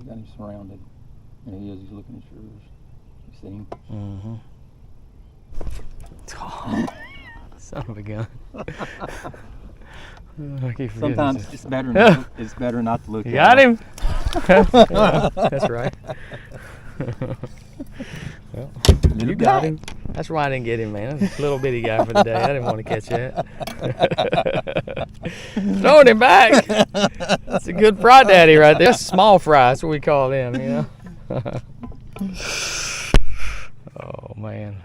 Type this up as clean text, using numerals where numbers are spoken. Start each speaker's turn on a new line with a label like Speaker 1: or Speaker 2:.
Speaker 1: got him surrounded. There he is. He's looking at yours. You see him?
Speaker 2: Oh, son of a gun.
Speaker 1: Sometimes it's better not, to look
Speaker 2: You
Speaker 1: at
Speaker 2: got him? Yeah, that's right. Well, you got him. That's why I didn't get him, man. That's a little bitty guy for the day. I didn't want to catch that. Throwing him back. That's a good fry daddy right there. That's small fry. That's what we call them, you know. Oh, man.